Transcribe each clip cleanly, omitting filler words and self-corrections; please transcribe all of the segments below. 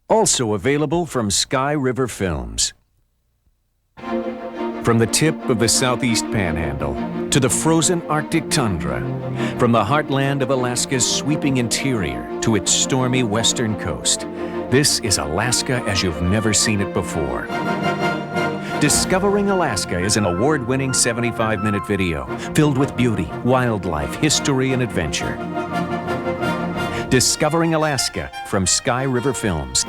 Also available from SkyRiver Films. From the tip of the southeast panhandle to the frozen Arctic tundra, from the heartland of Alaska's sweeping interior to its stormy western coast, this is Alaska as you've never seen it before. Discovering Alaska is an award-winning 75-minute video filled with beauty, wildlife, history, and adventure. Discovering Alaska from SkyRiver Films.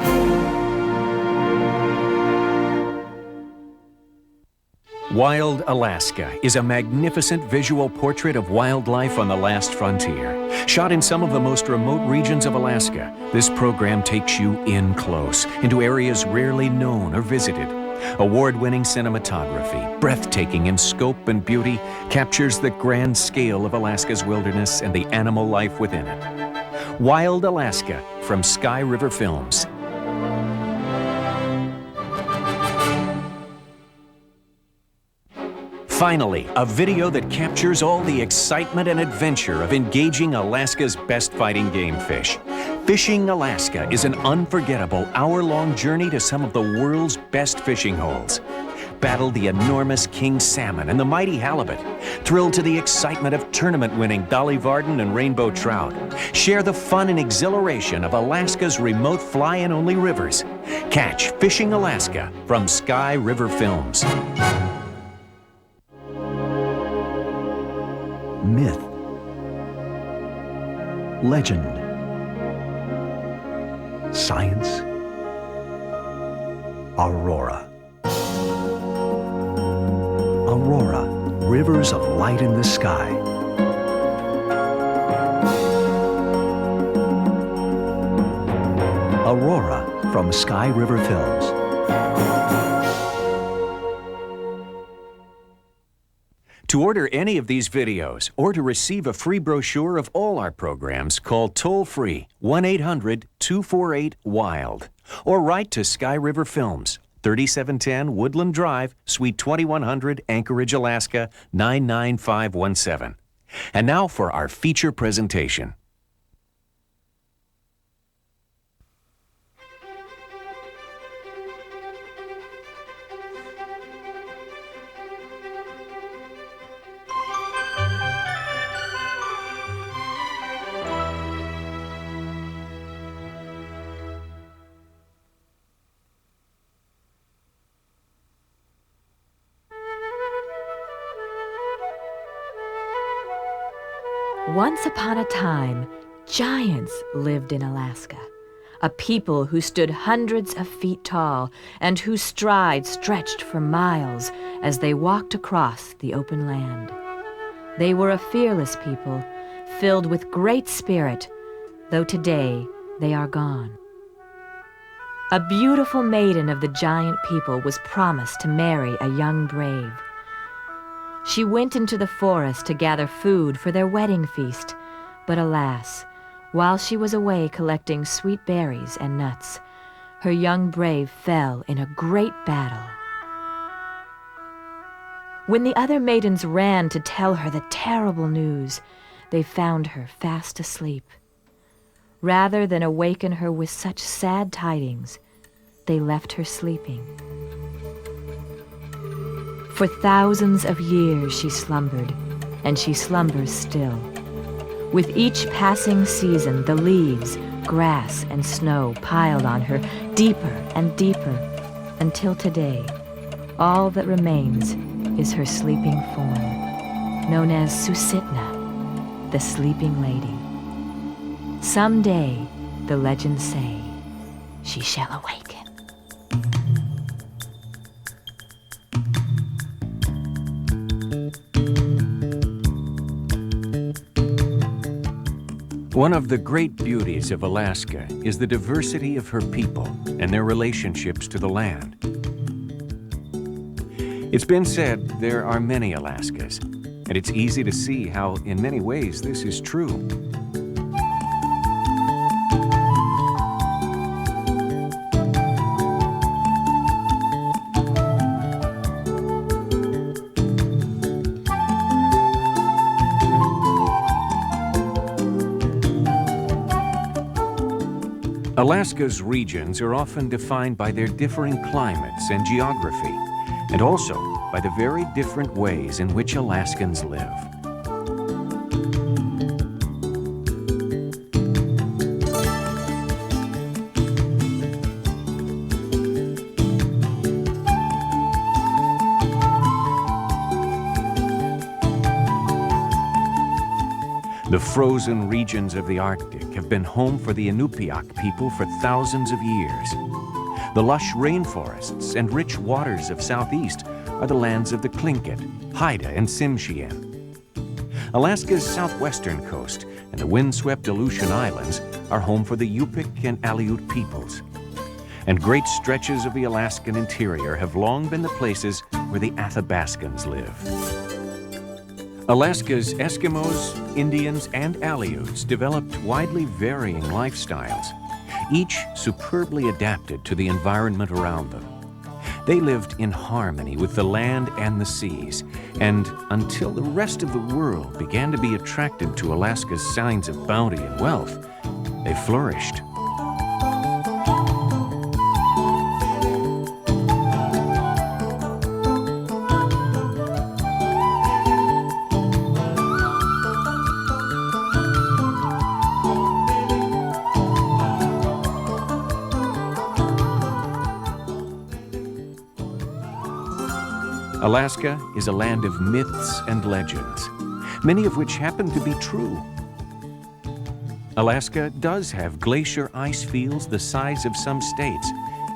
Wild Alaska is a magnificent visual portrait of wildlife on the last frontier. Shot in some of the most remote regions of Alaska, this program takes you in close into areas rarely known or visited. Award-winning cinematography, breathtaking in scope and beauty, captures the grand scale of Alaska's wilderness and the animal life within it. Wild Alaska from SkyRiver Films. Finally, a video that captures all the excitement and adventure of engaging Alaska's best fighting game fish. Fishing Alaska is an unforgettable hour-long journey to some of the world's best fishing holes. Battle the enormous king salmon and the mighty halibut. Thrill to the excitement of tournament-winning Dolly Varden and rainbow trout. Share the fun and exhilaration of Alaska's remote fly-in-only rivers. Catch Fishing Alaska from SkyRiver Films. Myth, legend, science, aurora. Aurora, rivers of light in the sky. Aurora from SkyRiver Films. To order any of these videos or to receive a free brochure of all our programs, call toll-free 1-800-248-WILD or write to SkyRiver Films, 3710 Woodland Drive, Suite 2100, Anchorage, Alaska, 99517. And now for our feature presentation. Once upon a time, giants lived in Alaska, a people who stood hundreds of feet tall and whose strides stretched for miles as they walked across the open land. They were a fearless people, filled with great spirit, though today they are gone. A beautiful maiden of the giant people was promised to marry a young brave. She went into the forest to gather food for their wedding feast, but alas, while she was away collecting sweet berries and nuts, her young brave fell in a great battle. When the other maidens ran to tell her the terrible news, they found her fast asleep. Rather than awaken her with such sad tidings, they left her sleeping. For thousands of years she slumbered, and she slumbers still. With each passing season, the leaves, grass, and snow piled on her deeper and deeper, until today, all that remains is her sleeping form, known as Susitna, the sleeping lady. Someday, the legends say, she shall awaken. One of the great beauties of Alaska is the diversity of her people and their relationships to the land. It's been said there are many Alaskas, and it's easy to see how, in many ways, this is true. Alaska's regions are often defined by their differing climates and geography, and also by the very different ways in which Alaskans live. The frozen regions of the Arctic have been home for the Inupiaq people for thousands of years. The lush rainforests and rich waters of Southeast are the lands of the Tlingit, Haida, and Tsimshian. Alaska's southwestern coast and the windswept Aleutian Islands are home for the Yupik and Aleut peoples. And great stretches of the Alaskan interior have long been the places where the Athabascans live. Alaska's Eskimos, Indians, and Aleuts developed widely varying lifestyles, each superbly adapted to the environment around them. They lived in harmony with the land and the seas, and until the rest of the world began to be attracted to Alaska's signs of bounty and wealth, they flourished. Alaska is a land of myths and legends, many of which happen to be true. Alaska does have glacier ice fields the size of some states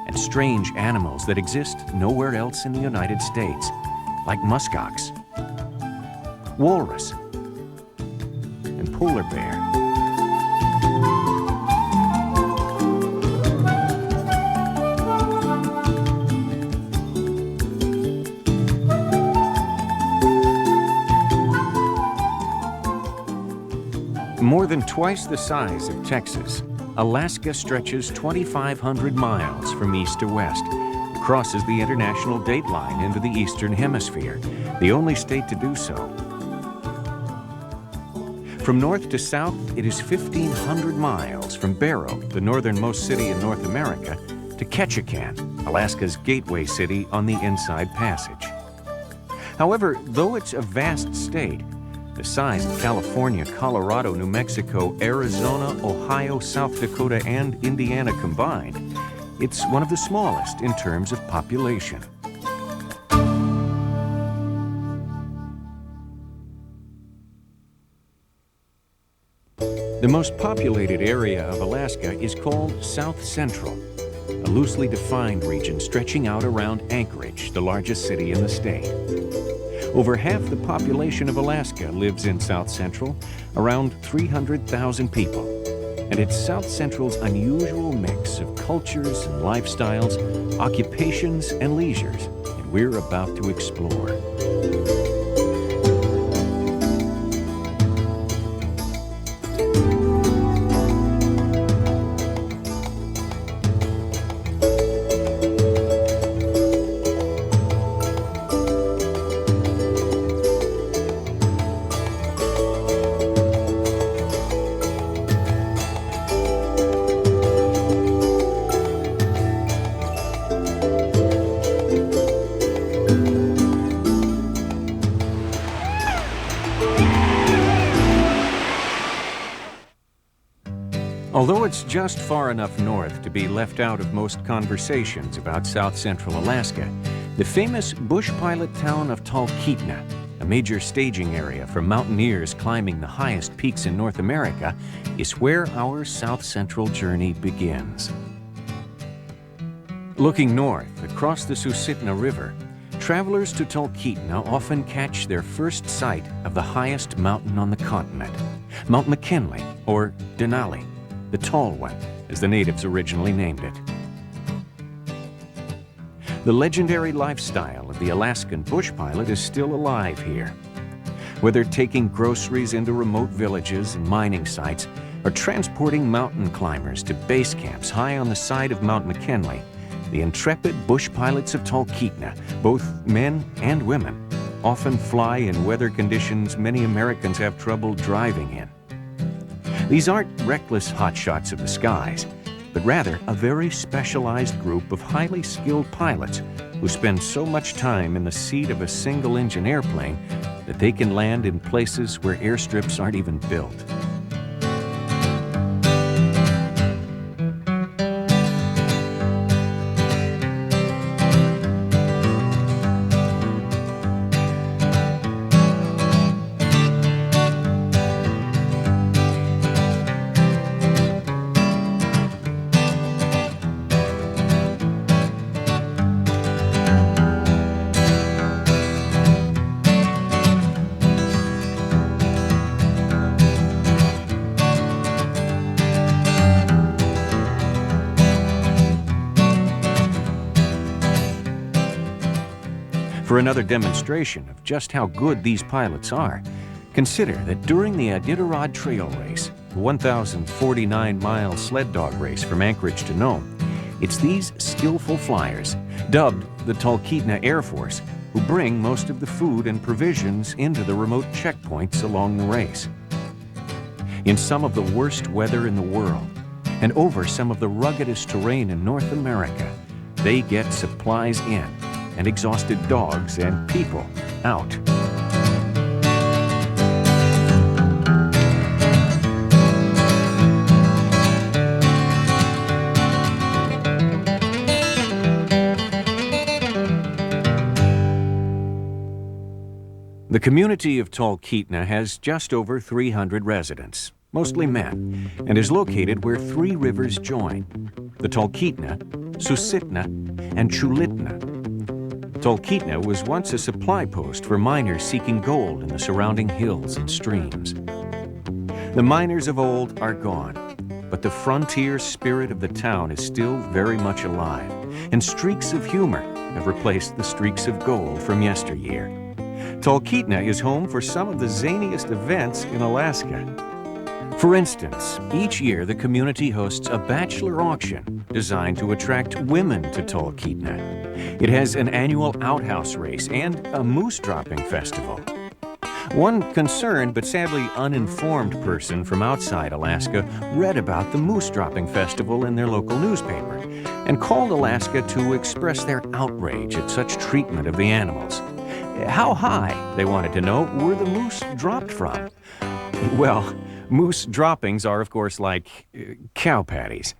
and strange animals that exist nowhere else in the United States, like muskox, walrus, and polar bear. More than twice the size of Texas, Alaska stretches 2,500 miles from east to west. It crosses the international date line into the Eastern Hemisphere, the only state to do so. From north to south, it is 1,500 miles from Barrow, the northernmost city in North America, to Ketchikan, Alaska's gateway city on the Inside Passage. However, though it's a vast state, the size of California, Colorado, New Mexico, Arizona, Ohio, South Dakota, and Indiana combined, it's one of the smallest in terms of population. The most populated area of Alaska is called South Central, a loosely defined region stretching out around Anchorage, the largest city in the state. Over half the population of Alaska lives in South Central, around 300,000 people. And it's South Central's unusual mix of cultures and lifestyles, occupations and leisures that we're about to explore. Although it's just far enough north to be left out of most conversations about South Central Alaska, the famous bush pilot town of Talkeetna, a major staging area for mountaineers climbing the highest peaks in North America, is where our South Central journey begins. Looking north across the Susitna River, travelers to Talkeetna often catch their first sight of the highest mountain on the continent, Mount McKinley, or Denali, the Tall One, as the natives originally named it. The legendary lifestyle of the Alaskan bush pilot is still alive here. Whether taking groceries into remote villages and mining sites, or transporting mountain climbers to base camps high on the side of Mount McKinley, the intrepid bush pilots of Talkeetna, both men and women, often fly in weather conditions many Americans have trouble driving in. These aren't reckless hotshots of the skies. but rather a very specialized group of highly skilled pilots who spend so much time in the seat of a single-engine airplane that they can land in places where airstrips aren't even built. For another demonstration of just how good these pilots are, consider that during the Iditarod Trail Race, the 1,049-mile sled dog race from Anchorage to Nome, it's these skillful flyers, dubbed the Talkeetna Air Force, who bring most of the food and provisions into the remote checkpoints along the race. In some of the worst weather in the world, and over some of the ruggedest terrain in North America, they get supplies in and exhausted dogs and people out. The community of Talkeetna has just over 300 residents, mostly men, and is located where three rivers join: the Talkeetna, Susitna, and Chulitna. Talkeetna was once a supply post for miners seeking gold in the surrounding hills and streams. The miners of old are gone, but the frontier spirit of the town is still very much alive, and streaks of humor have replaced the streaks of gold from yesteryear. Talkeetna is home for some of the zaniest events in Alaska. For instance, each year the community hosts a bachelor auction designed to attract women to Talkeetna. It has an annual outhouse race and a moose dropping festival. One concerned but sadly uninformed person from outside Alaska read about the moose dropping festival in their local newspaper and called Alaska to express their outrage at such treatment of the animals. How high, they wanted to know, were the moose dropped from? Well, moose droppings are, of course, like cow patties.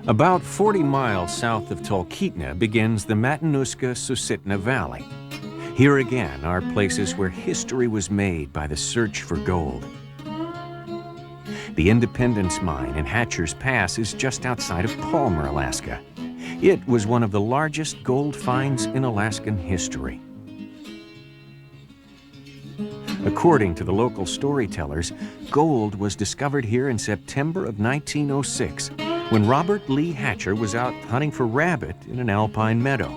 About 40 miles south of Talkeetna begins the Matanuska-Susitna Valley. Here again are places where history was made by the search for gold. The Independence Mine in Hatcher's Pass is just outside of Palmer, Alaska. It was one of the largest gold finds in Alaskan history. According to the local storytellers, gold was discovered here in September of 1906 when Robert Lee Hatcher was out hunting for rabbit in an alpine meadow.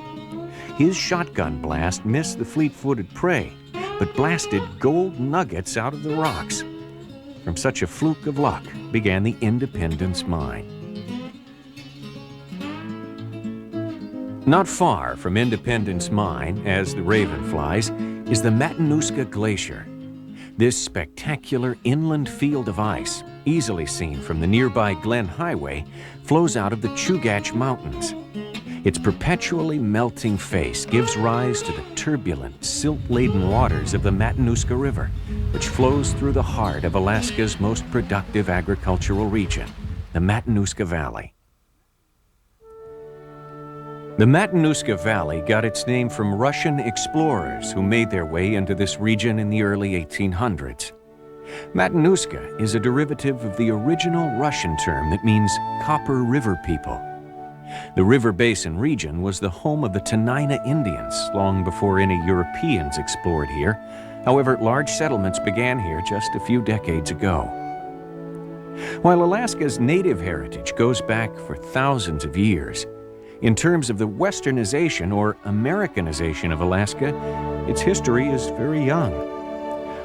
His shotgun blast missed the fleet-footed prey, but blasted gold nuggets out of the rocks. From such a fluke of luck began the Independence Mine. Not far from Independence Mine, as the raven flies, is the Matanuska Glacier. This spectacular inland field of ice, easily seen from the nearby Glen Highway, flows out of the Chugach Mountains. Its perpetually melting face gives rise to the turbulent, silt-laden waters of the Matanuska River, which flows through the heart of Alaska's most productive agricultural region, the Matanuska Valley. The Matanuska Valley got its name from Russian explorers who made their way into this region in the early 1800s. Matanuska is a derivative of the original Russian term that means Copper River people. The river basin region was the home of the Tenina Indians long before any Europeans explored here. However, large settlements began here just a few decades ago. While Alaska's native heritage goes back for thousands of years, in terms of the westernization or Americanization of Alaska, its history is very young.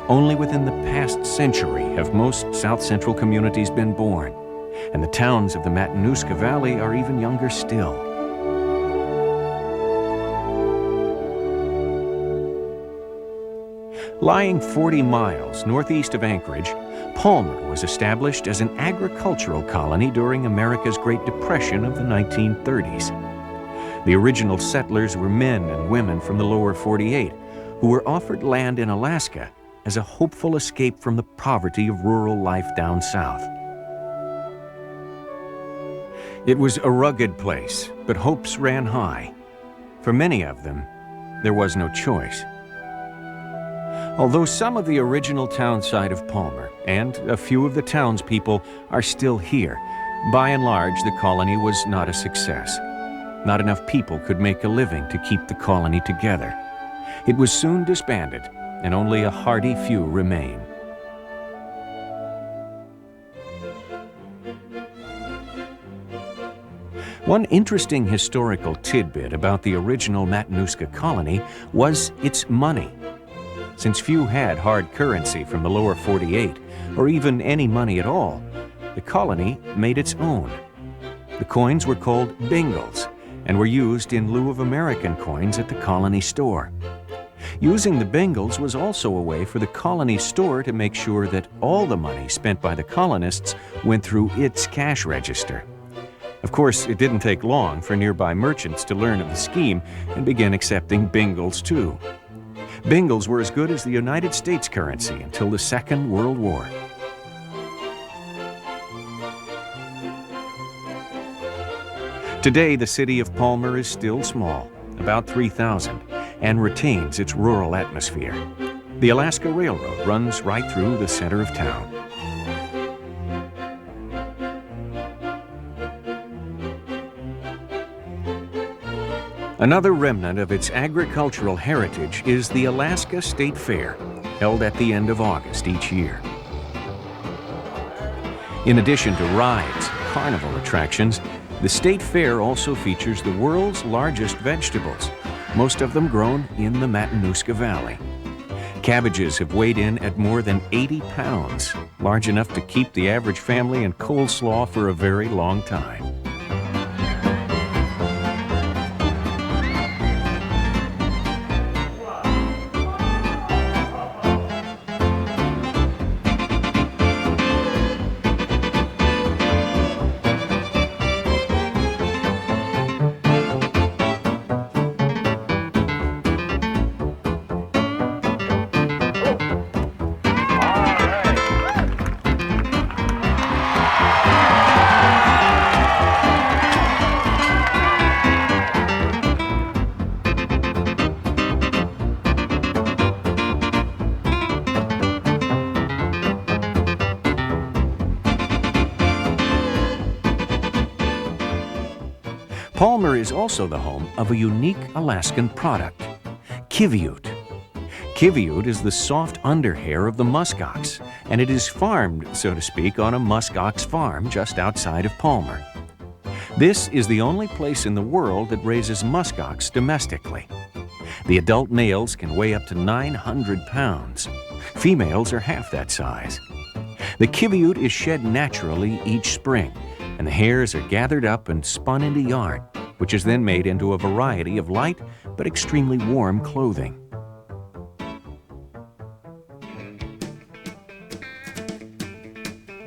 Only within the past century have most South Central communities been born, and the towns of the Matanuska Valley are even younger still. Lying 40 miles northeast of Anchorage, Palmer was established as an agricultural colony during America's Great Depression of the 1930s. The original settlers were men and women from the lower 48 who were offered land in Alaska as a hopeful escape from the poverty of rural life down south. It was a rugged place, but hopes ran high. For many of them, there was no choice. Although some of the original town site of Palmer and a few of the townspeople are still here, by and large the colony was not a success. Not enough people could make a living to keep the colony together. It was soon disbanded, and only a hardy few remain. One interesting historical tidbit about the original Matanuska colony was its money. Since few had hard currency from the lower 48, or even any money at all, the colony made its own. The coins were called bingles and were used in lieu of American coins at the colony store. Using the bingles was also a way for the colony store to make sure that all the money spent by the colonists went through its cash register. Of course, it didn't take long for nearby merchants to learn of the scheme and begin accepting bingles too. Bingles were as good as the United States currency until the Second World War. Today, the city of Palmer is still small, about 3,000, and retains its rural atmosphere. The Alaska Railroad runs right through the center of town. Another remnant of its agricultural heritage is the Alaska State Fair, held at the end of August each year. In addition to rides and carnival attractions, the State Fair also features the world's largest vegetables, most of them grown in the Matanuska Valley. Cabbages have weighed in at more than 80 pounds, large enough to keep the average family in coleslaw for a very long time. Palmer is also the home of a unique Alaskan product, kiviute. Kiviute is the soft underhair of the muskox, and it is farmed, so to speak, on a muskox farm just outside of Palmer. This is the only place in the world that raises muskox domestically. The adult males can weigh up to 900 pounds. Females are half that size. The kiviute is shed naturally each spring, and the hairs are gathered up and spun into yarn, which is then made into a variety of light but extremely warm clothing.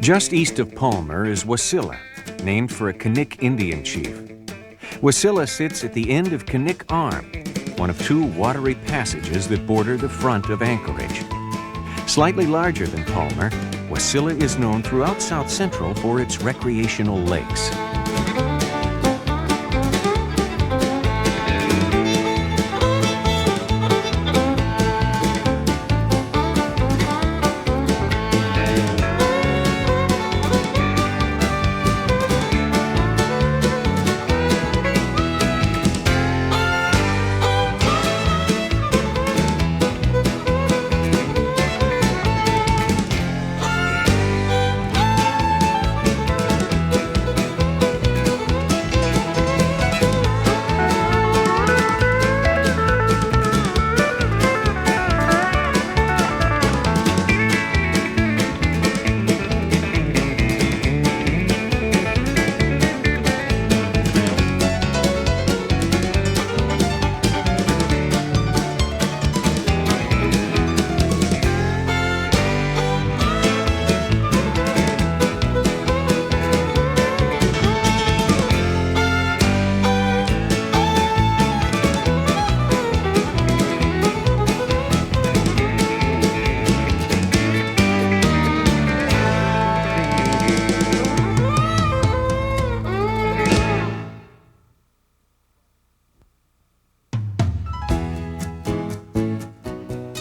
Just east of Palmer is Wasilla, named for a Kanik Indian chief. Wasilla sits at the end of Kanik Arm, one of two watery passages that border the front of Anchorage. Slightly larger than Palmer, Wasilla is known throughout South Central for its recreational lakes.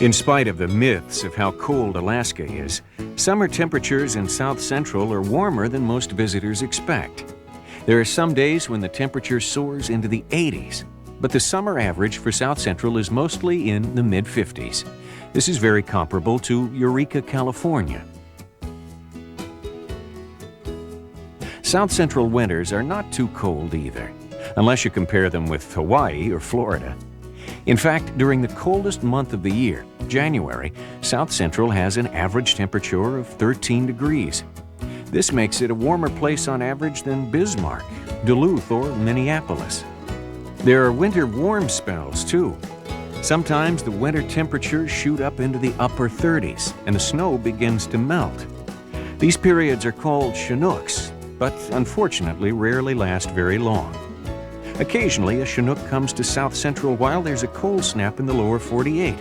In spite of the myths of how cold Alaska is, summer temperatures in South Central are warmer than most visitors expect. There are some days when the temperature soars into the 80s, but the summer average for South Central is mostly in the mid-50s. This is very comparable to Eureka, California. South Central winters are not too cold either, unless you compare them with Hawaii or Florida. In fact, during the coldest month of the year, January, South Central has an average temperature of 13 degrees. This makes it a warmer place on average than Bismarck, Duluth, or Minneapolis. There are winter warm spells, too. Sometimes the winter temperatures shoot up into the upper 30s, and the snow begins to melt. These periods are called Chinooks, but unfortunately rarely last very long. Occasionally, a Chinook comes to South Central while there's a cold snap in the lower 48.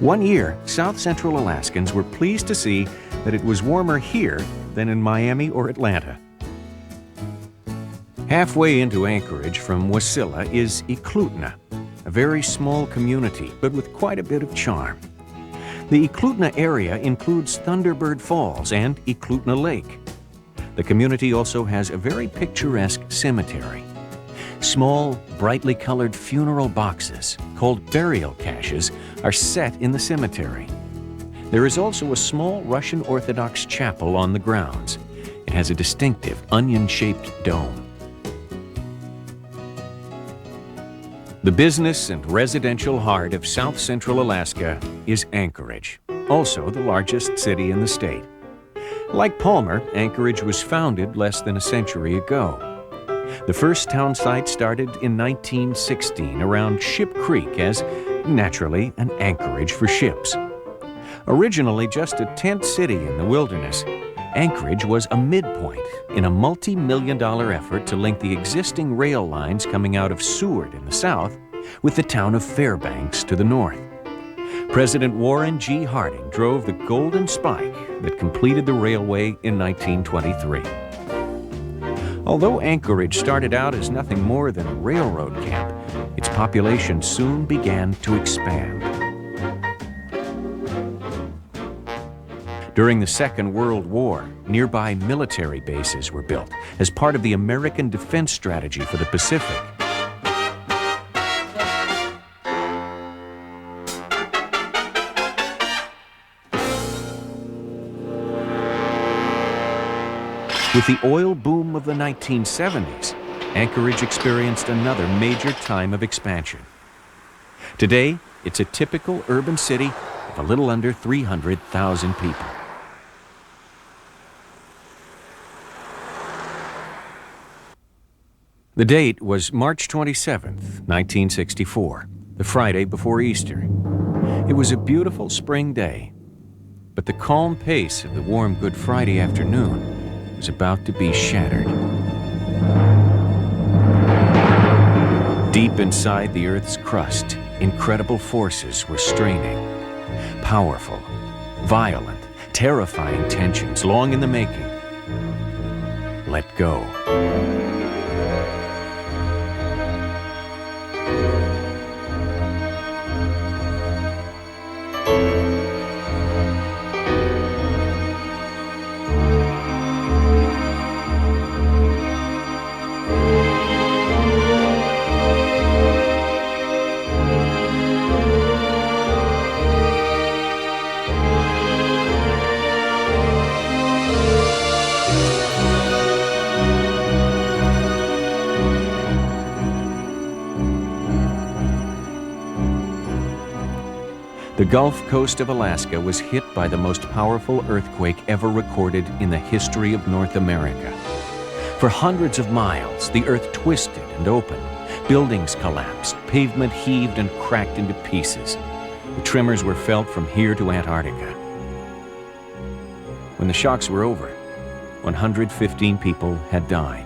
One year, South Central Alaskans were pleased to see that it was warmer here than in Miami or Atlanta. Halfway into Anchorage from Wasilla is Eklutna, a very small community, but with quite a bit of charm. The Eklutna area includes Thunderbird Falls and Eklutna Lake. The community also has a very picturesque cemetery. Small, brightly colored funeral boxes, called burial caches, are set in the cemetery. There is also a small Russian Orthodox chapel on the grounds. It has a distinctive onion-shaped dome. The business and residential heart of South Central Alaska is Anchorage, also the largest city in the state. Like Palmer, Anchorage was founded less than a century ago. The first town site started in 1916 around Ship Creek as, naturally, an anchorage for ships. Originally just a tent city in the wilderness, Anchorage was a midpoint in a multi-million-dollar effort to link the existing rail lines coming out of Seward in the south with the town of Fairbanks to the north. President Warren G. Harding drove the Golden Spike that completed the railway in 1923. Although Anchorage started out as nothing more than a railroad camp, its population soon began to expand. During the Second World War, nearby military bases were built as part of the American defense strategy for the Pacific. With the oil boom of the 1970s, Anchorage experienced another major time of expansion. Today, it's a typical urban city of a little under 300,000 people. The date was March 27th, 1964, the Friday before Easter. It was a beautiful spring day, but the calm pace of the warm Good Friday afternoon was about to be shattered. Deep inside the Earth's crust, incredible forces were straining. Powerful, violent, terrifying tensions long in the making. Let go. The Gulf Coast of Alaska was hit by the most powerful earthquake ever recorded in the history of North America. For hundreds of miles, the earth twisted and opened. Buildings collapsed, pavement heaved and cracked into pieces. The tremors were felt from here to Antarctica. When the shocks were over, 115 people had died.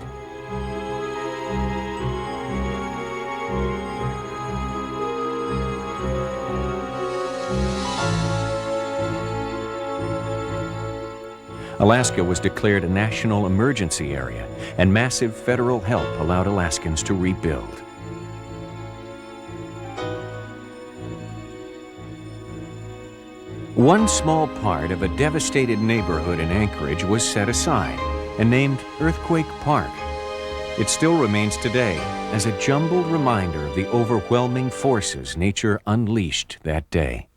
Alaska was declared a national emergency area, and massive federal help allowed Alaskans to rebuild. One small part of a devastated neighborhood in Anchorage was set aside and named Earthquake Park. It still remains today as a jumbled reminder of the overwhelming forces nature unleashed that day.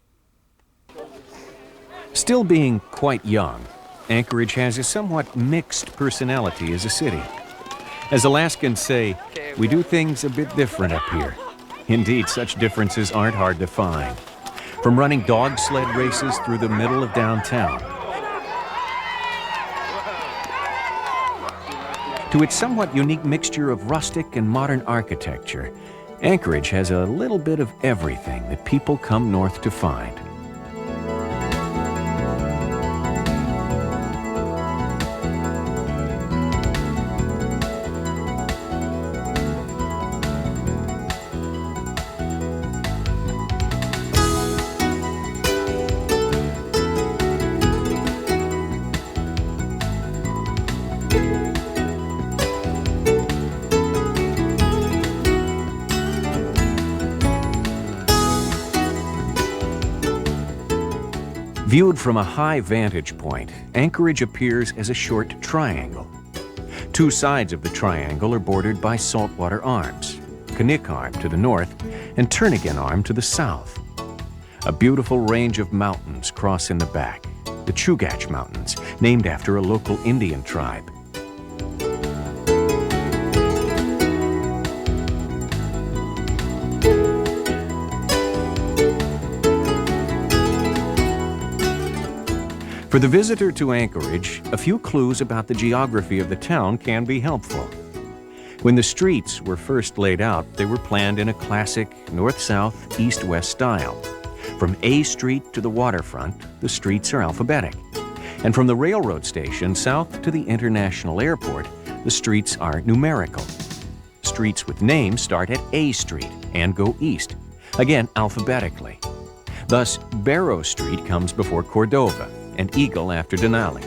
Still being quite young, Anchorage has a somewhat mixed personality as a city. As Alaskans say, we do things a bit different up here. Indeed, such differences aren't hard to find. From running dog sled races through the middle of downtown, to its somewhat unique mixture of rustic and modern architecture, Anchorage has a little bit of everything that people come north to find. Viewed from a high vantage point, Anchorage appears as a short triangle. Two sides of the triangle are bordered by saltwater arms, Kachamak Arm to the north and Turnagain Arm to the south. A beautiful range of mountains cross in the back, the Chugach Mountains, named after a local Indian tribe. For the visitor to Anchorage, a few clues about the geography of the town can be helpful. When the streets were first laid out, they were planned in a classic north-south, east-west style. From A Street to the waterfront, the streets are alphabetic. And from the railroad station south to the international airport, the streets are numerical. Streets with names start at A Street and go east, again alphabetically. Thus, Barrow Street comes before Cordova, and Eagle after Denali.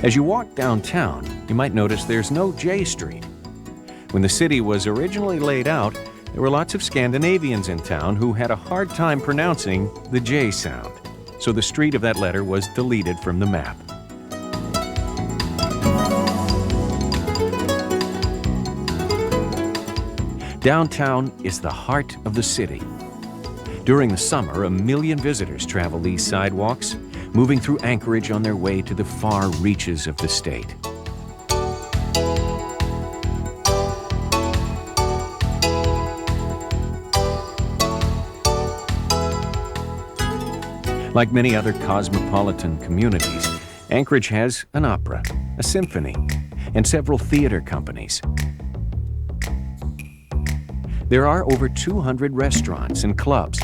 As you walk downtown, you might notice there's no J Street. When the city was originally laid out, there were lots of Scandinavians in town who had a hard time pronouncing the J sound, so the street of that letter was deleted from the map. Downtown is the heart of the city. During the summer, 1 million visitors travel these sidewalks, moving through Anchorage on their way to the far reaches of the state. Like many other cosmopolitan communities, Anchorage has an opera, a symphony, and several theater companies. There are over 200 restaurants and clubs,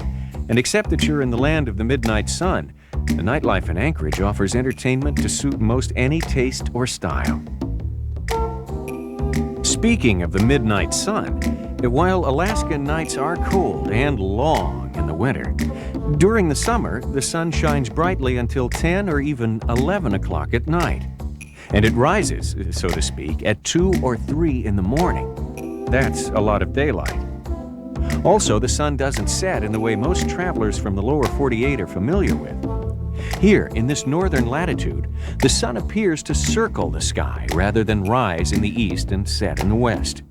and except that you're in the land of the midnight sun, the nightlife in Anchorage offers entertainment to suit most any taste or style. Speaking of the midnight sun, while Alaskan nights are cold and long in the winter, during the summer, the sun shines brightly until 10 or even 11 o'clock at night. And it rises, so to speak, at 2 or 3 in the morning. That's a lot of daylight. Also, the sun doesn't set in the way most travelers from the lower 48 are familiar with. Here, in this northern latitude, the sun appears to circle the sky rather than rise in the east and set in the west.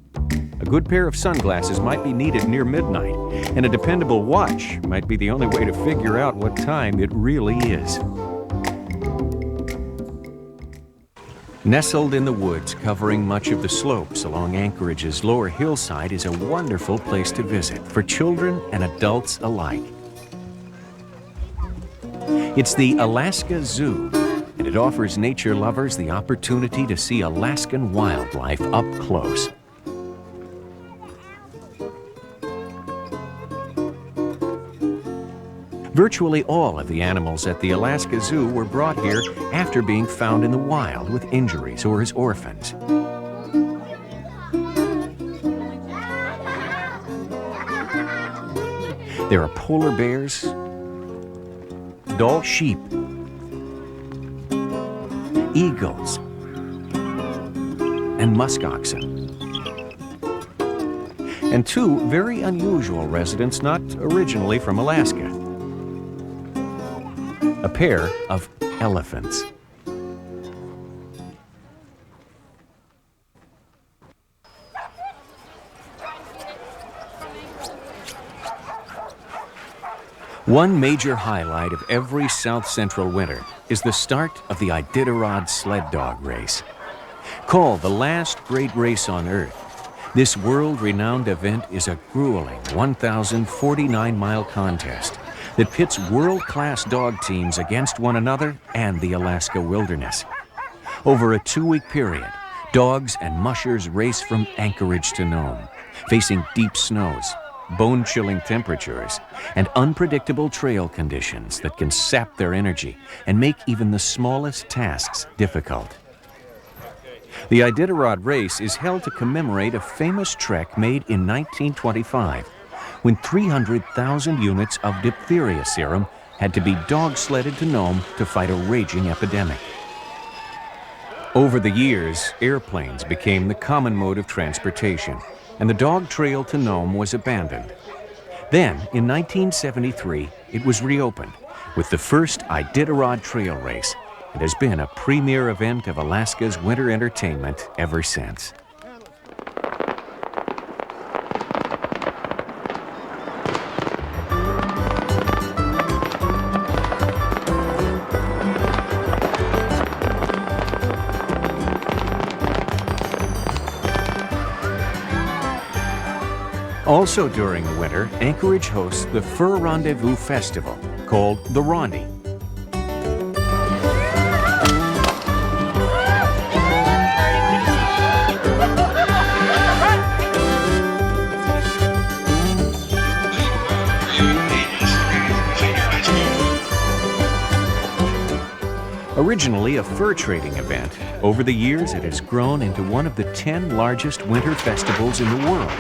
A good pair of sunglasses might be needed near midnight, and a dependable watch might be the only way to figure out what time it really is. Nestled in the woods covering much of the slopes along Anchorage's lower hillside is a wonderful place to visit for children and adults alike. It's the Alaska Zoo, and it offers nature lovers the opportunity to see Alaskan wildlife up close. Virtually all of the animals at the Alaska Zoo were brought here after being found in the wild with injuries or as orphans. There are polar bears, Dall sheep, eagles, and musk oxen. And two very unusual residents not originally from Alaska. a pair of elephants. One major highlight of every South Central winter is the start of the Iditarod sled dog race. Called the last great race on Earth, this world-renowned event is a grueling 1,049-mile contest that pits world-class dog teams against one another and the Alaska wilderness. Over a 2-week period, dogs and mushers race from Anchorage to Nome, facing deep snows, bone-chilling temperatures, and unpredictable trail conditions that can sap their energy and make even the smallest tasks difficult. The Iditarod race is held to commemorate a famous trek made in 1925 when 300,000 units of diphtheria serum had to be dog-sledded to Nome to fight a raging epidemic. Over the years, airplanes became the common mode of transportation, and the dog trail to Nome was abandoned. Then, in 1973, it was reopened with the first Iditarod Trail Race. It has been a premier event of Alaska's winter entertainment ever since. Also during the winter, Anchorage hosts the Fur Rendezvous Festival, called the Rodny. Originally a fur trading event, over the years it has grown into one of the 10 largest winter festivals in the world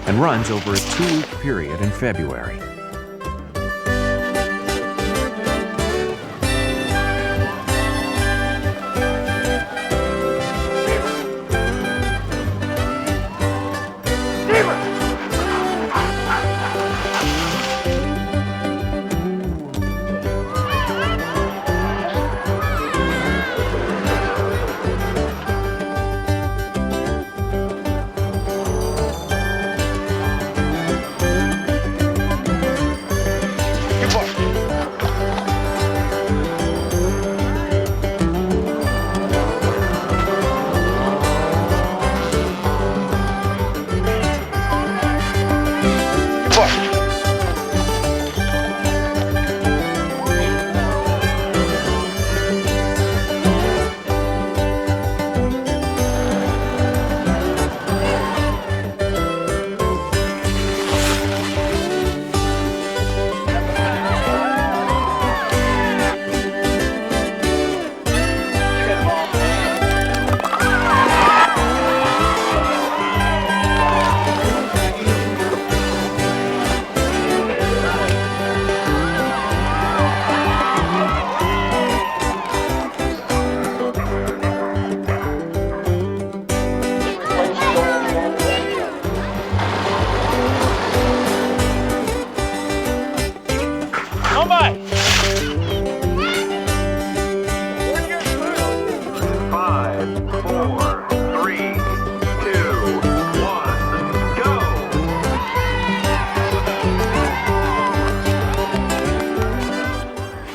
and runs over a 2-week period in February.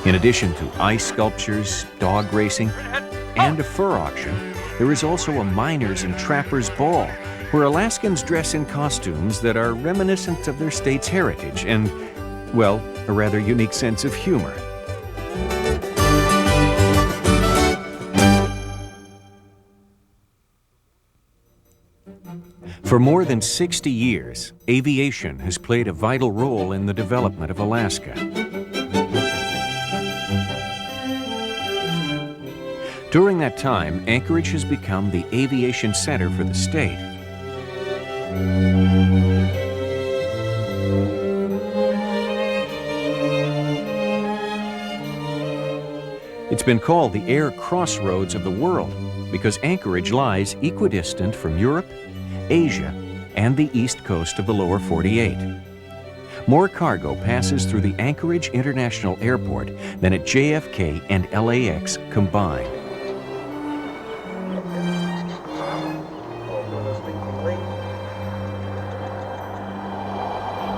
In addition to ice sculptures, dog racing, and a fur auction, there is also a miners' and trappers' ball, where Alaskans dress in costumes that are reminiscent of their state's heritage and, well, a rather unique sense of humor. For more than 60 years, aviation has played a vital role in the development of Alaska. During that time, Anchorage has become the aviation center for the state. It's been called the air crossroads of the world because Anchorage lies equidistant from Europe, Asia, and the east coast of the lower 48. More cargo passes through the Anchorage International Airport than at JFK and LAX combined.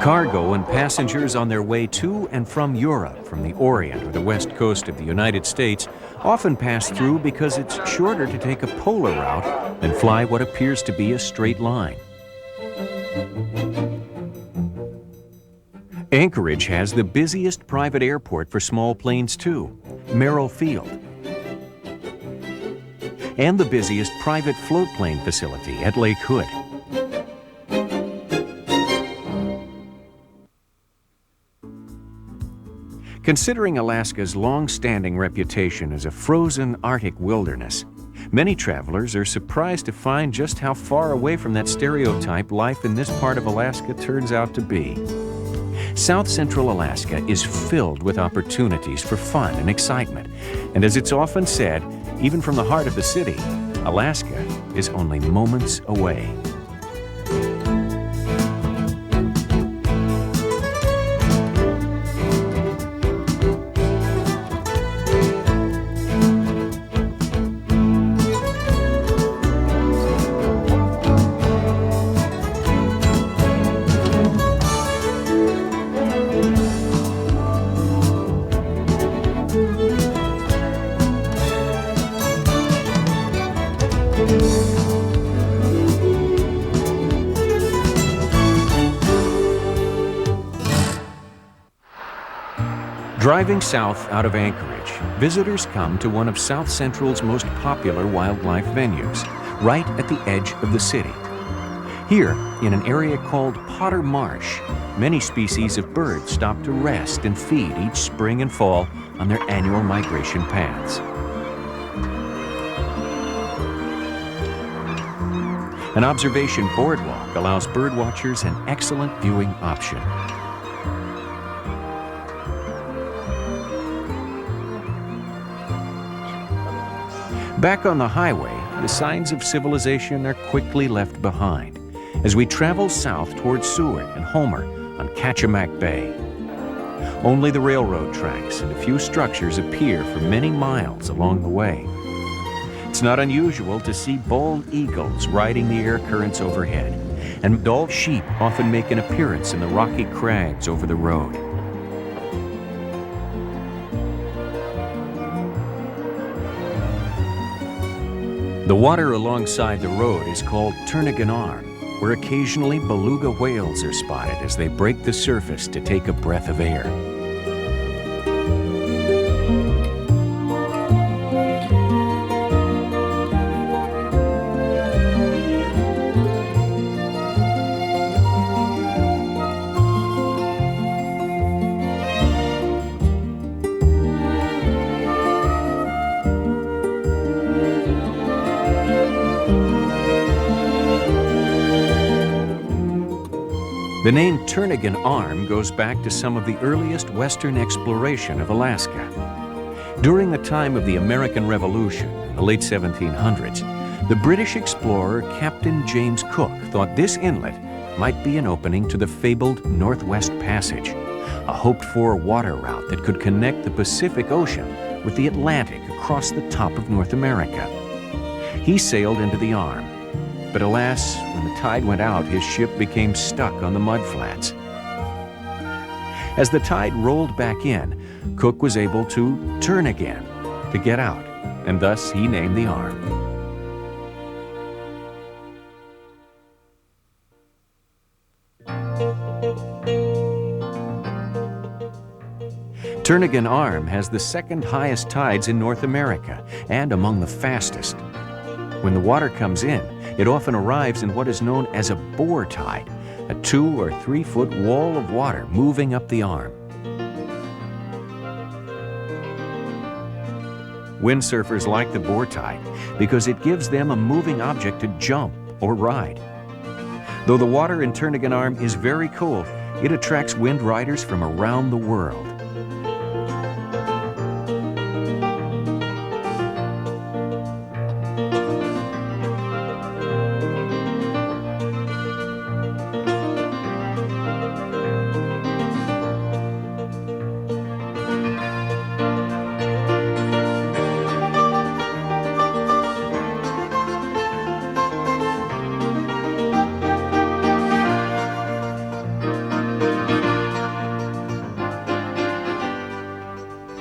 Cargo and passengers on their way to and from Europe from the Orient or the west coast of the United States often pass through because it's shorter to take a polar route than fly what appears to be a straight line. Anchorage has the busiest private airport for small planes too, Merrill Field, and the busiest private float plane facility at Lake Hood. Considering Alaska's long-standing reputation as a frozen Arctic wilderness, many travelers are surprised to find just how far away from that stereotype life in this part of Alaska turns out to be. South Central Alaska is filled with opportunities for fun and excitement, and as it's often said, even from the heart of the city, Alaska is only moments away. Driving south out of Anchorage, visitors come to one of South Central's most popular wildlife venues, right at the edge of the city. Here, in an area called Potter Marsh, many species of birds stop to rest and feed each spring and fall on their annual migration paths. An observation boardwalk allows birdwatchers an excellent viewing option. Back on the highway, the signs of civilization are quickly left behind as we travel south towards Seward and Homer on Kachamak Bay. Only the railroad tracks and a few structures appear for many miles along the way. It's not unusual to see bald eagles riding the air currents overhead, and adult sheep often make an appearance in the rocky crags over the road. The water alongside the road is called Turnagain Arm, where occasionally beluga whales are spotted as they break the surface to take a breath of air. The name Turnagain Arm goes back to some of the earliest Western exploration of Alaska. During the time of the American Revolution in the late 1700s, the British explorer Captain James Cook thought this inlet might be an opening to the fabled Northwest Passage, a hoped-for water route that could connect the Pacific Ocean with the Atlantic across the top of North America. He sailed into the Arm, but alas, when the tide went out, his ship became stuck on the mudflats. As the tide rolled back in, Cook was able to turn again to get out, and thus he named the Arm. Turnagain Arm has the second highest tides in North America and among the fastest. When the water comes in, it often arrives in what is known as a bore tide, a 2 or 3 foot wall of water moving up the Arm. Windsurfers like the bore tide because it gives them a moving object to jump or ride. Though the water in Turnagain Arm is very cool, it attracts wind riders from around the world.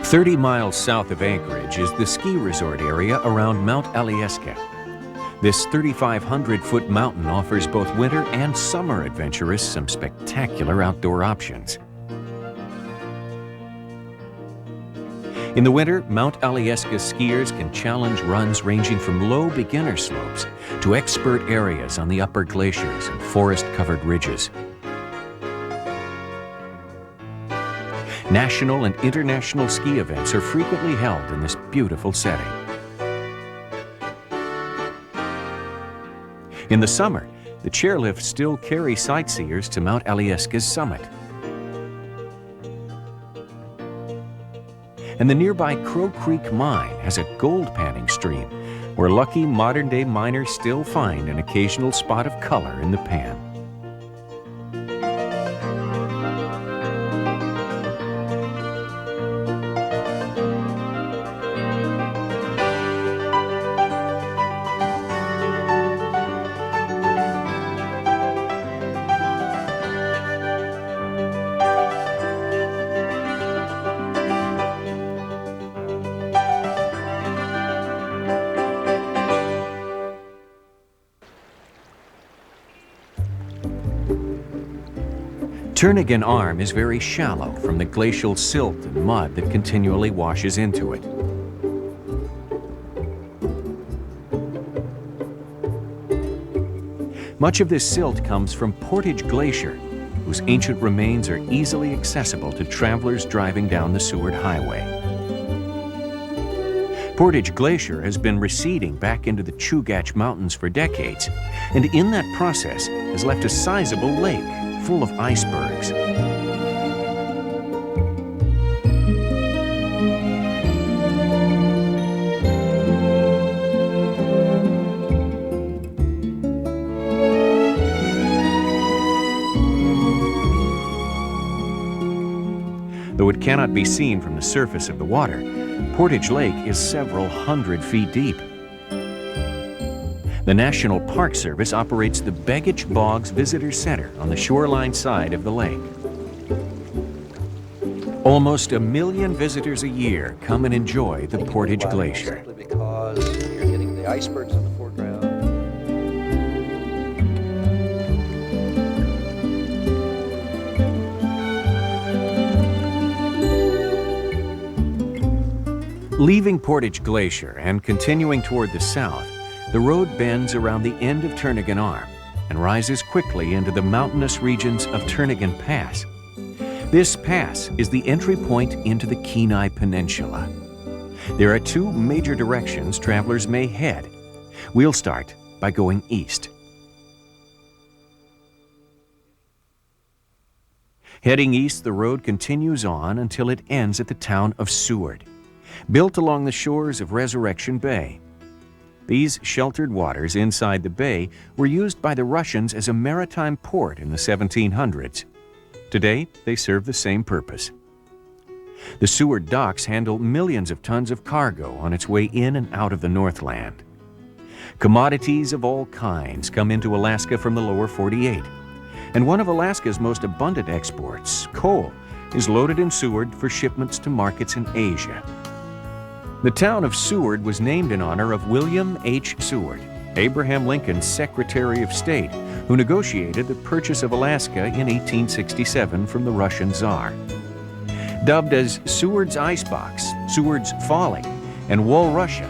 30 miles south of Anchorage is the ski resort area around Mount Alyeska. This 3,500-foot mountain offers both winter and summer adventurers some spectacular outdoor options. In the winter, Mount Alyeska skiers can challenge runs ranging from low beginner slopes to expert areas on the upper glaciers and forest-covered ridges. National and international ski events are frequently held in this beautiful setting. In the summer, the chairlifts still carry sightseers to Mount Alyeska's summit. And the nearby Crow Creek Mine has a gold panning stream where lucky modern-day miners still find an occasional spot of color in the pan. Turnagain Arm is very shallow from the glacial silt and mud that continually washes into it. Much of this silt comes from Portage Glacier, whose ancient remains are easily accessible to travelers driving down the Seward Highway. Portage Glacier has been receding back into the Chugach Mountains for decades, and in that process has left a sizable lake full of icebergs. Though it cannot be seen from the surface of the water, Portage Lake is several hundred feet deep. The National Park Service operates the Begich Bogs Visitor Center on the shoreline side of the lake. Almost 1 million visitors a year come and enjoy the Portage Glacier. Simply because you're getting the icebergs in the foreground. Leaving Portage Glacier and continuing toward the south, the road bends around the end of Turnagain Arm and rises quickly into the mountainous regions of Turnagain Pass. This pass is the entry point into the Kenai Peninsula. There are two major directions travelers may head. We'll start by going east. Heading east, the road continues on until it ends at the town of Seward, built along the shores of Resurrection Bay. These sheltered waters inside the bay were used by the Russians as a maritime port in the 1700s. Today, they serve the same purpose. The Seward docks handle millions of tons of cargo on its way in and out of the Northland. Commodities of all kinds come into Alaska from the lower 48, and one of Alaska's most abundant exports, coal, is loaded in Seward for shipments to markets in Asia. The town of Seward was named in honor of William H. Seward, Abraham Lincoln's Secretary of State, who negotiated the purchase of Alaska in 1867 from the Russian Tsar. Dubbed as Seward's Icebox, Seward's Folly, and Walrussia,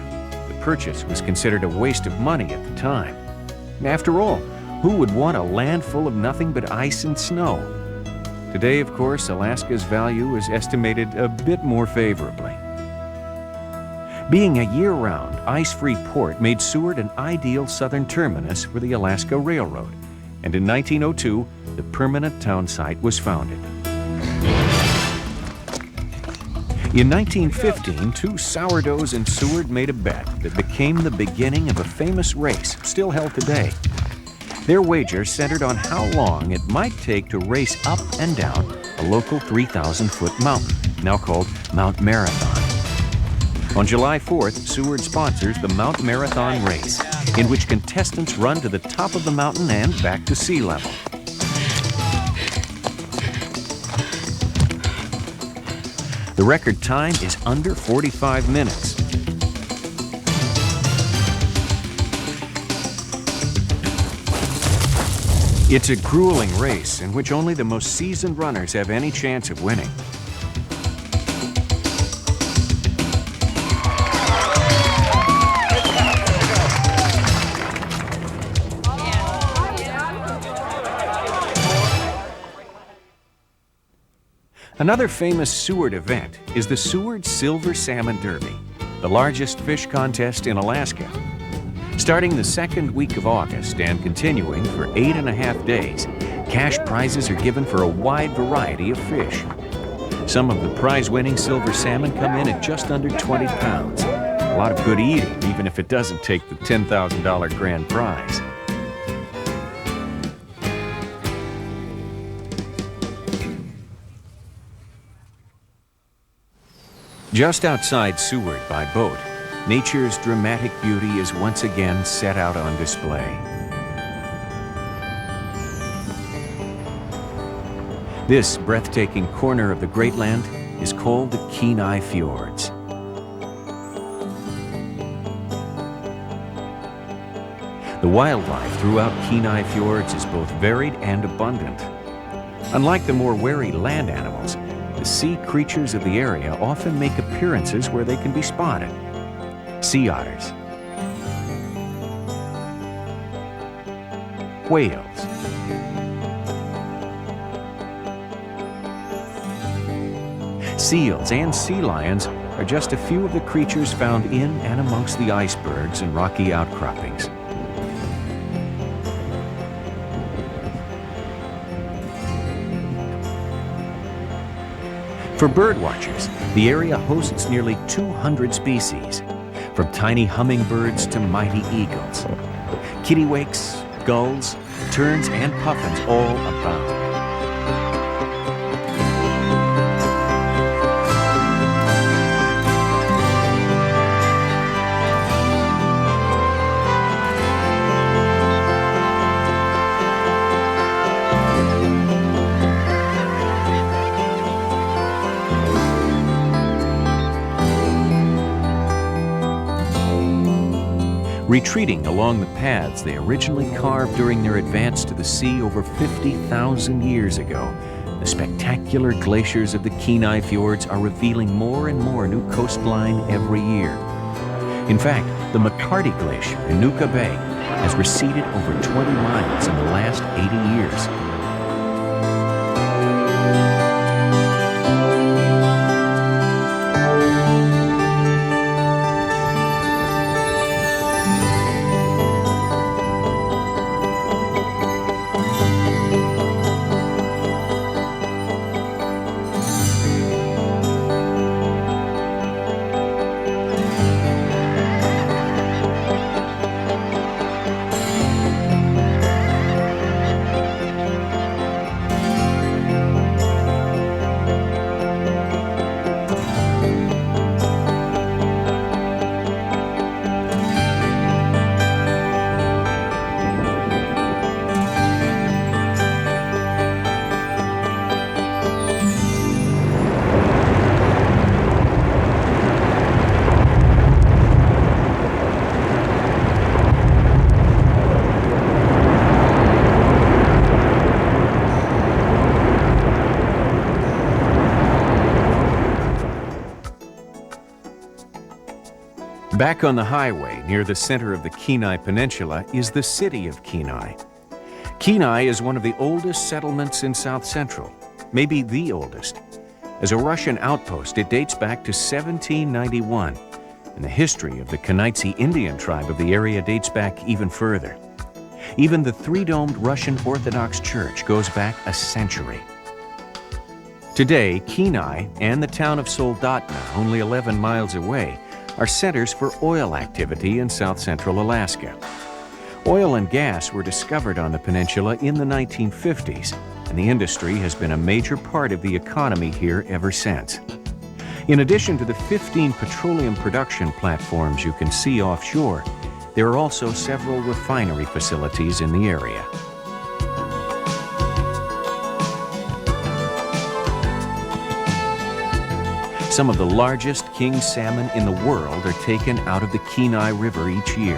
the purchase was considered a waste of money at the time. After all, who would want a land full of nothing but ice and snow? Today, of course, Alaska's value is estimated a bit more favorably. Being a year-round, ice-free port made Seward an ideal southern terminus for the Alaska Railroad, and in 1902, the permanent town site was founded. In 1915, two sourdoughs in Seward made a bet that became the beginning of a famous race still held today. Their wager centered on how long it might take to race up and down a local 3,000-foot mountain, now called Mount Marathon. On July 4th, Seward sponsors the Mount Marathon Race, in which contestants run to the top of the mountain and back to sea level. The record time is under 45 minutes. It's a grueling race in which only the most seasoned runners have any chance of winning. Another famous Seward event is the Seward Silver Salmon Derby, the largest fish contest in Alaska. Starting the second week of August and continuing for 8.5 days, cash prizes are given for a wide variety of fish. Some of the prize-winning silver salmon come in at just under 20 pounds. A lot of good eating, even if it doesn't take the $10,000 grand prize. Just outside Seward by boat, nature's dramatic beauty is once again set out on display. This breathtaking corner of the Great Land is called the Kenai Fjords. The wildlife throughout Kenai Fjords is both varied and abundant. Unlike the more wary land animals, the sea creatures of the area often make appearances where they can be spotted. Sea otters, whales, seals, and sea lions are just a few of the creatures found in and amongst the icebergs and rocky outcroppings. For birdwatchers, the area hosts nearly 200 species, from tiny hummingbirds to mighty eagles. Kittiwakes, gulls, terns, and puffins all abound. Retreating along the paths they originally carved during their advance to the sea over 50,000 years ago, the spectacular glaciers of the Kenai Fjords are revealing more and more new coastline every year. In fact, the McCarty Glacier in Nuka Bay has receded over 20 miles in the last 80 years. Back on the highway near the center of the Kenai Peninsula is the city of Kenai. Kenai is one of the oldest settlements in South Central, maybe the oldest. As a Russian outpost, it dates back to 1791, and the history of the Kenaitze Indian tribe of the area dates back even further. Even the three-domed Russian Orthodox Church goes back a century. Today, Kenai and the town of Soldotna, only 11 miles away, are centers for oil activity in south central Alaska. Oil and gas were discovered on the peninsula in the 1950s, and the industry has been a major part of the economy here ever since. In addition to the 15 petroleum production platforms you can see offshore, there are also several refinery facilities in the area. Some of the largest king salmon in the world are taken out of the Kenai River each year.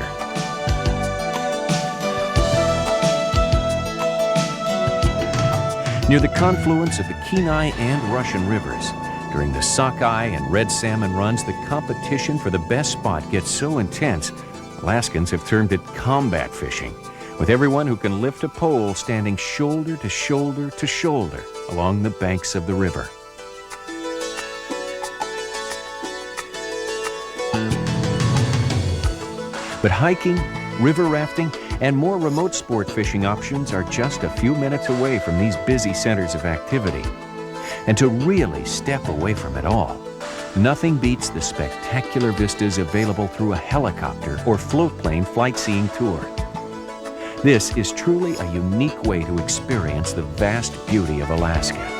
Near the confluence of the Kenai and Russian rivers, during the sockeye and red salmon runs, the competition for the best spot gets so intense, Alaskans have termed it combat fishing, with everyone who can lift a pole standing shoulder to shoulder to shoulder along the banks of the river. But hiking, river rafting, and more remote sport fishing options are just a few minutes away from these busy centers of activity. And to really step away from it all, nothing beats the spectacular vistas available through a helicopter or float plane flight seeing tour. This is truly a unique way to experience the vast beauty of Alaska.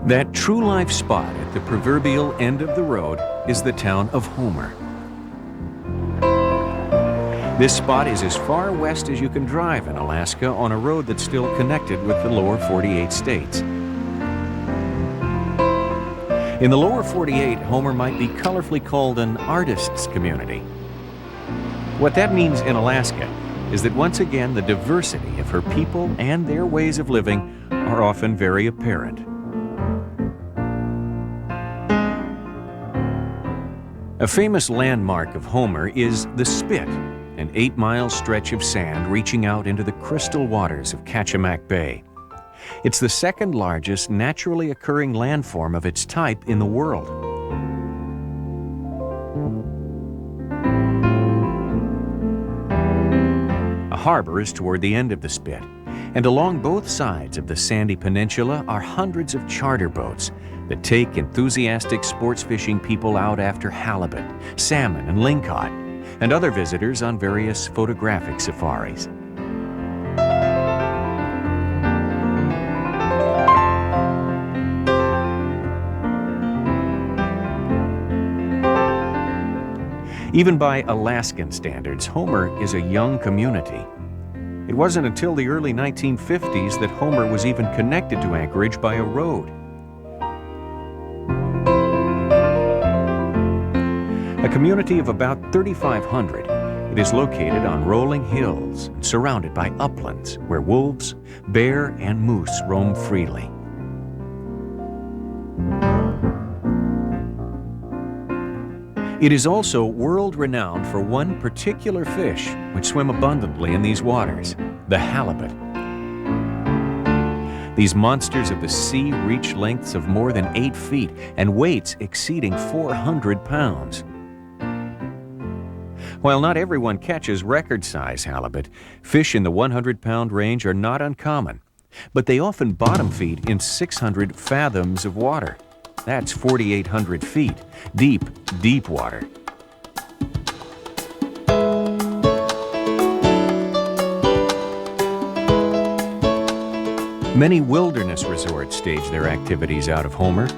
That true life spot at the proverbial end of the road is the town of Homer. This spot is as far west as you can drive in Alaska on a road that's still connected with the lower 48 states. In the lower 48, Homer might be colorfully called an artist's community. What that means in Alaska is that once again the diversity of her people and their ways of living are often very apparent. A famous landmark of Homer is the Spit, an 8-mile stretch of sand reaching out into the crystal waters of Kachamak Bay. It's the second largest naturally occurring landform of its type in the world. A harbor is toward the end of the Spit, and along both sides of the sandy peninsula are hundreds of charter boats that take enthusiastic sports fishing people out after halibut, salmon, and lingcod, and other visitors on various photographic safaris. Even by Alaskan standards, Homer is a young community. It wasn't until the early 1950s that Homer was even connected to Anchorage by a road. A community of about 3,500, it is located on rolling hills and surrounded by uplands where wolves, bear, and moose roam freely. It is also world-renowned for one particular fish which swim abundantly in these waters, the halibut. These monsters of the sea reach lengths of more than 8 feet and weights exceeding 400 pounds. While not everyone catches record-size halibut, fish in the 100-pound range are not uncommon, but they often bottom feed in 600 fathoms of water. That's 4,800 feet, deep, deep water. Many wilderness resorts stage their activities out of Homer.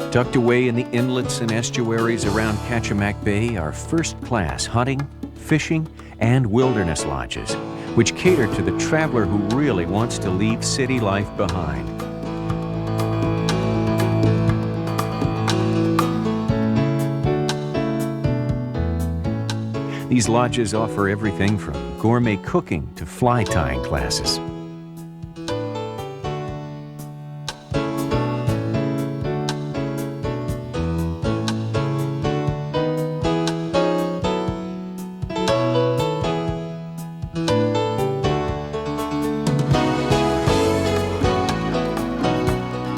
Tucked away in the inlets and estuaries around Kachamak Bay are first-class hunting, fishing, and wilderness lodges, which cater to the traveler who really wants to leave city life behind. These lodges offer everything from gourmet cooking to fly tying classes.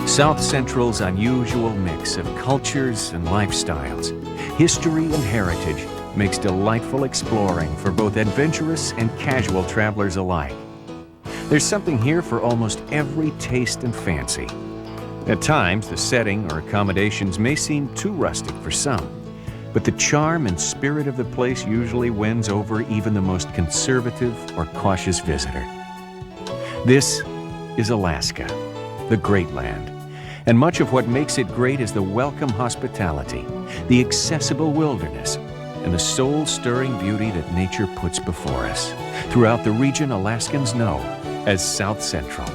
South Central's unusual mix of cultures and lifestyles, history and heritage makes delightful exploring for both adventurous and casual travelers alike. There's something here for almost every taste and fancy. At times, the setting or accommodations may seem too rustic for some, but the charm and spirit of the place usually wins over even the most conservative or cautious visitor. This is Alaska, the Great Land. And much of what makes it great is the welcome hospitality, the accessible wilderness, and the soul-stirring beauty that nature puts before us throughout the region Alaskans know as South Central.